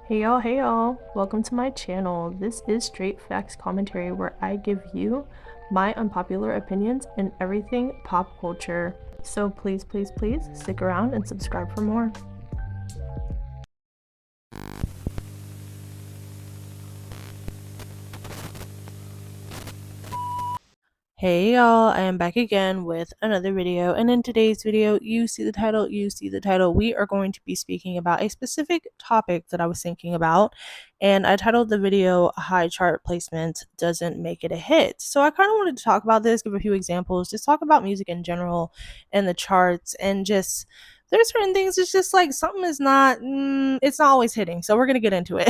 Hey y'all, welcome to my channel. This is Straight Facts Commentary where I give you my unpopular opinions in everything pop culture. So please stick around and subscribe for more. Hey y'all, I am back again with another video, and in today's video, you see the title, we are going to be speaking about a specific topic that I was thinking about, and I titled the video High Chart Placement Doesn't Make It a Hit. So I kind of wanted to talk about this, give a few examples, just talk about music in general and the charts, and just there's certain things, it's just like something is not, it's not always hitting, so we're gonna get into it.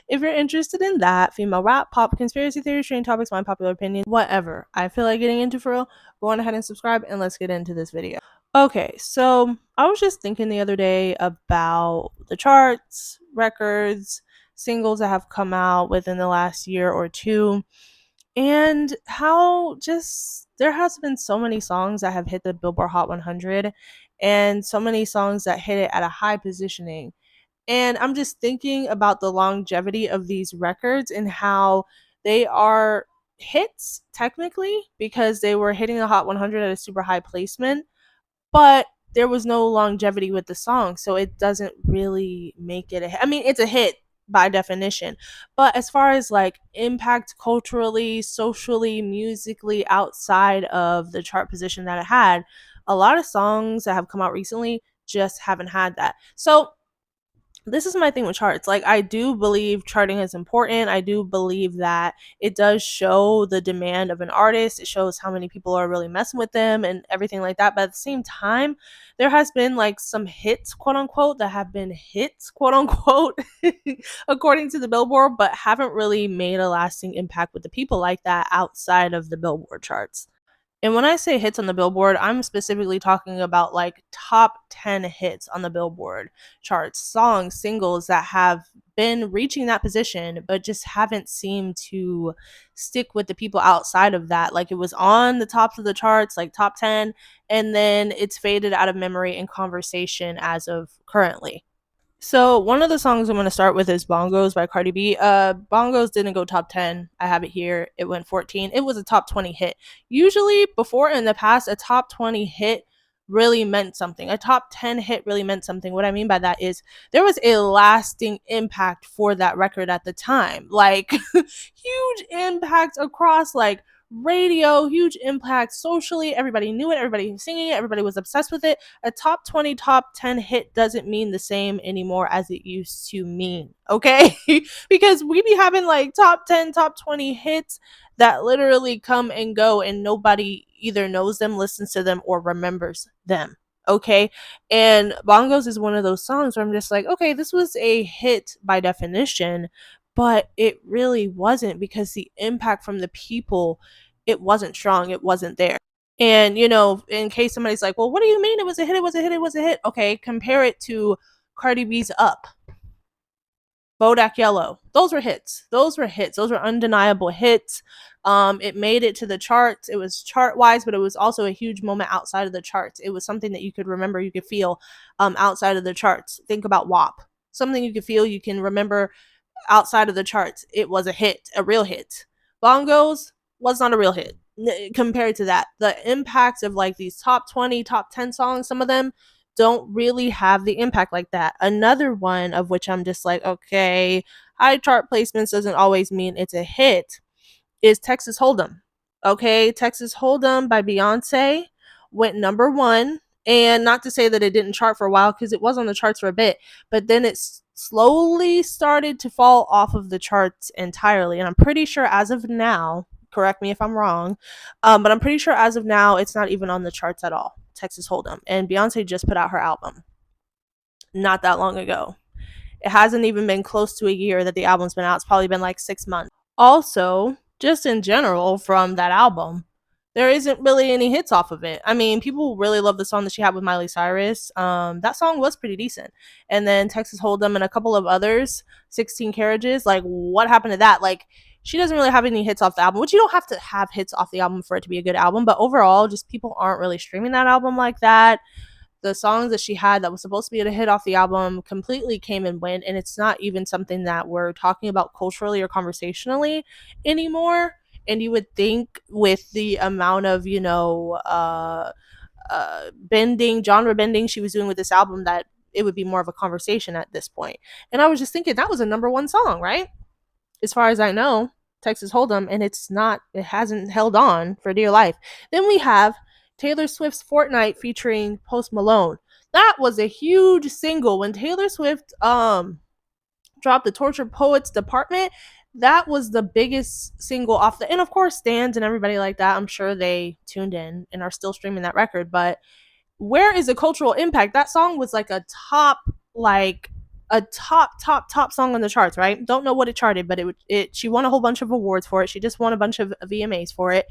If you're interested in that, female rap, pop, conspiracy theories, trending topics, my popular opinion, whatever I feel like getting into for real, go on ahead and subscribe and let's get into this video. Okay, so I was just thinking the other day about the charts, records, singles that have come out within the last year or two, and how just there has been so many songs that have hit the Billboard Hot 100 and so many songs that hit it at a high positioning. And I'm just thinking about the longevity of these records and how they are hits technically because they were hitting the Hot 100 at a super high placement, but there was no longevity with the song, so it doesn't really make it a hit. I mean, it's a hit by definition, but as far as like impact culturally, socially, musically outside of the chart position that it had, a lot of songs that have come out recently just haven't had that. So this is my thing with charts. Like, I do believe charting is important. I do believe that it does show the demand of an artist. It shows how many people are really messing with them and everything like that. But at the same time, there has been like some hits, quote unquote, that have been hits, quote unquote, according to the Billboard, but haven't really made a lasting impact with the people like that outside of the Billboard charts. And when I say hits on the Billboard, I'm specifically talking about like top 10 hits on the Billboard charts, songs, singles that have been reaching that position, but just haven't seemed to stick with the people outside of that. Like, it was on the tops of the charts, like top 10, and then it's faded out of memory and conversation as of currently. So one of the songs I'm going to start with is Bongos by Cardi B. Bongos didn't go top 10. I have it here. It went 14. It was a top 20 hit. Usually before in the past, a top 20 hit really meant something. A top 10 hit really meant something. What I mean by that is there was a lasting impact for that record at the time. Like huge impact across like radio, huge impact socially. Everybody knew it, everybody was singing it, everybody was obsessed with it. A top 20, top 10 hit doesn't mean the same anymore as it used to mean, okay? Because we be having like top 10, top 20 hits that literally come and go and nobody either knows them, listens to them, or remembers them. Okay. And Bongos is one of those songs where I'm just like, okay, this was a hit by definition, but it really wasn't because the impact from the people, it wasn't strong, it wasn't there. And in case somebody's like, well, what do you mean it was a hit, it was a hit, it was a hit? Okay, compare it to Cardi B's Up, Bodak Yellow. Those were hits. Those were hits. Those were undeniable hits. It made it to the charts. It was chart wise, but it was also a huge moment outside of the charts. It was something that you could remember, you could feel outside of the charts. Think about WAP. Something you could feel, you can remember outside of the charts. It was a hit, a real hit. Bongos was not a real hit compared to that. The impact of like these top 20, top 10 songs, some of them don't really have the impact like that. Another one of which I'm just like, okay, high chart placements doesn't always mean it's a hit, is Texas Hold'em. Okay, Texas Hold'em by Beyoncé went number one. And not to say that it didn't chart for a while, because it was on the charts for a bit, but then it slowly started to fall off of the charts entirely. And I'm pretty sure as of now, correct me if I'm wrong, but I'm pretty sure as of now, it's not even on the charts at all, Texas Hold'em. And Beyonce just put out her album not that long ago. It hasn't even been close to a year that the album's been out. It's probably been like 6 months. Also, just in general from that album, there isn't really any hits off of it. I mean, people really love the song that she had with Miley Cyrus. That song was pretty decent. And then Texas Hold'em and a couple of others, 16 Carriages, like what happened to that? Like, she doesn't really have any hits off the album, which you don't have to have hits off the album for it to be a good album. But overall, just people aren't really streaming that album like that. the songs that she had that was supposed to be a hit off the album completely came and went, and it's not even something that we're talking about culturally or conversationally anymore. And you would think with the amount of, bending, genre bending she was doing with this album, that it would be more of a conversation at this point. And I was just thinking that was a number one song, right? As far as I know, Texas Hold'em, and it hasn't held on for dear life. Then we have Taylor Swift's Fortnite featuring Post Malone. That was a huge single when Taylor Swift dropped the Tortured Poets Department. That was the biggest single off and of course Stans and everybody like that, I'm sure they tuned in and are still streaming that record. But where is the cultural impact? That song was like a top, like a top song on the charts, right? Don't know what it charted, but she won a whole bunch of awards for it. She just won a bunch of VMAs for it.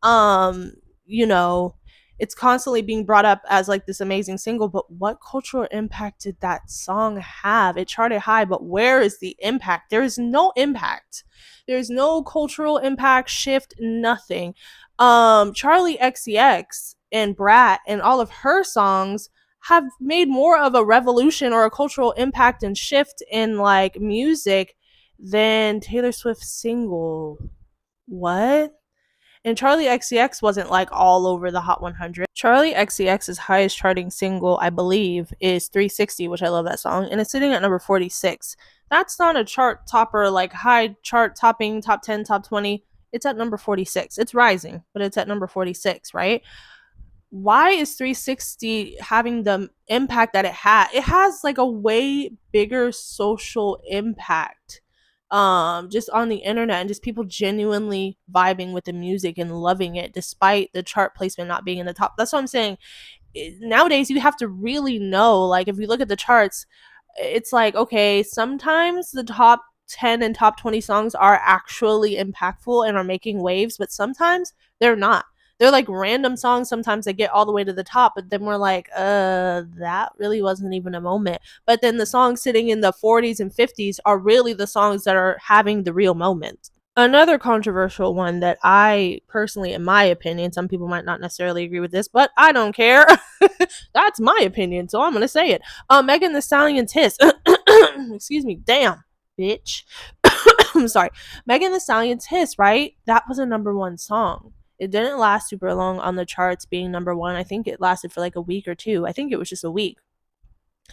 um you know it's constantly being brought up as like this amazing single, but what cultural impact did that song have? It charted high, but where is the impact? There is no impact. There's no cultural impact, shift, nothing. Charlie XCX and Brat and all of her songs have made more of a revolution or a cultural impact and shift in like music than Taylor Swift's single. What? And Charlie XCX wasn't like all over the Hot 100. Charlie XCX's highest charting single, I believe, is 360, which I love that song, and it's sitting at number 46. That's not a chart topper, like high chart topping, top 10, top 20. It's at number 46. It's rising, but it's at number 46, right? Why is 360 having the impact that it had? It has like a way bigger social impact, just on the internet, and just people genuinely vibing with the music and loving it despite the chart placement not being in the top. That's what I'm saying. Nowadays you have to really know, like if you look at the charts, it's like, okay, sometimes the top 10 and top 20 songs are actually impactful and are making waves, but sometimes they're not. They're like random songs. Sometimes they get all the way to the top, but then we're like, that really wasn't even a moment. But then the songs sitting in the 40s and 50s are really the songs that are having the real moment. Another controversial one that I personally, in my opinion, some people might not necessarily agree with this, but I don't care. That's my opinion, so I'm gonna say it. Megan Thee Stallion's Hiss. Excuse me, damn, bitch. I'm sorry. Megan Thee Stallion's Hiss, right? That was a number one song. It didn't last super long on the charts being number one. I think it lasted for like a week or two. I think it was just a week.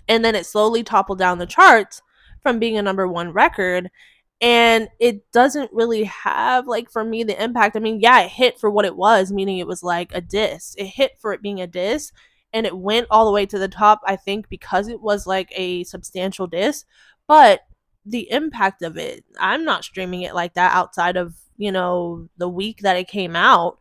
And then it slowly toppled down the charts from being a number one record. And it doesn't really have, like, for me, the impact. I mean, yeah, it hit for what it was, meaning it was like a diss. It hit for it being a diss, and it went all the way to the top, I think, because it was like a substantial diss. But the impact of it, I'm not streaming it like that outside of, the week that it came out,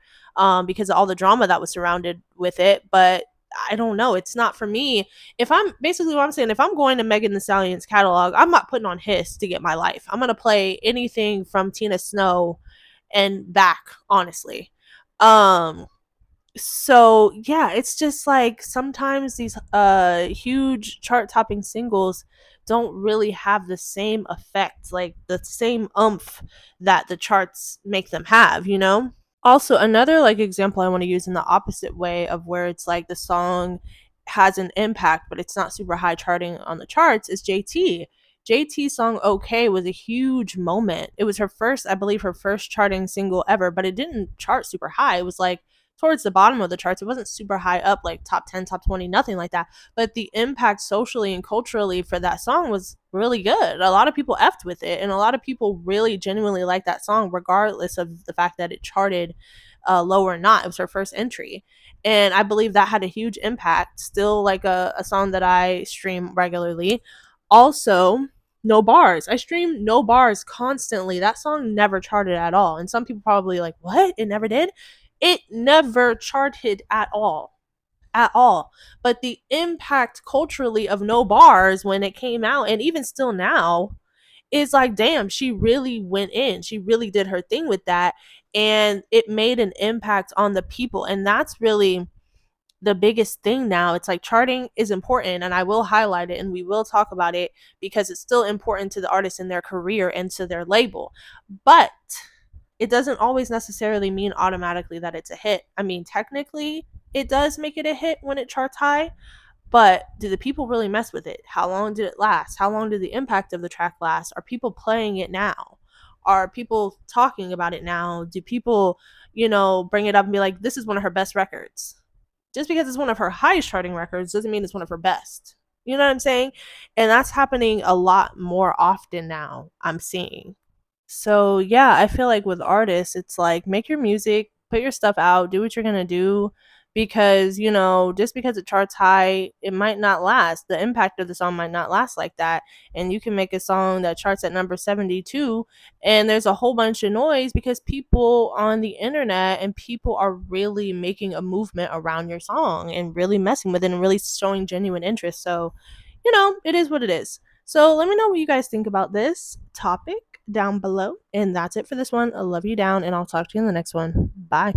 because of all the drama that was surrounded with it. But I don't know. It's not for me. If I'm basically what I'm saying, if I'm going to Megan Thee Stallion's catalog, I'm not putting on Hiss to get my life. I'm gonna play anything from Tina Snow and back, honestly. Um, so yeah, it's just like sometimes these huge chart topping singles don't really have the same effect, like the same oomph that the charts make them have, you know? Also, another like example I want to use in the opposite way of where it's like the song has an impact but it's not super high charting on the charts is JT. JT's song Okay was a huge moment. It was her first, I believe, her first charting single ever, but it didn't chart super high. It was like towards the bottom of the charts. It wasn't super high up, like top 10, top 20, nothing like that. But the impact socially and culturally for that song was really good. A lot of people effed with it, and a lot of people really genuinely liked that song, regardless of the fact that it charted low or not. It was her first entry. And I believe that had a huge impact. Still, like a song that I stream regularly. Also, No Bars. I stream No Bars constantly. That song never charted at all. And some people probably like, what? It never did? It never charted at all. At all. But the impact culturally of No Bars when it came out, and even still now, is like, damn, she really went in. She really did her thing with that. And it made an impact on the people. And that's really the biggest thing now. It's like charting is important, and I will highlight it and we will talk about it because it's still important to the artist in their career and to their label. But it doesn't always necessarily mean automatically that it's a hit. I mean, technically, it does make it a hit when it charts high, But do the people really mess with it? How long did it last? How long did the impact of the track last? Are people playing it now? Are people talking about it now? Do people, bring it up and be like, this is one of her best records? Just because it's one of her highest charting records doesn't mean it's one of her best. You know what I'm saying? And that's happening a lot more often now, I'm seeing. So yeah, I feel like with artists, it's like make your music, put your stuff out, do what you're gonna do, because just because it charts high, it might not last. The impact of the song might not last like that, and you can make a song that charts at number 72, and there's a whole bunch of noise because people on the internet and people are really making a movement around your song and really messing with it and really showing genuine interest. So it is what it is. So let me know what you guys think about this topic down below. And that's it for this one. I love you down, and I'll talk to you in the next one. Bye.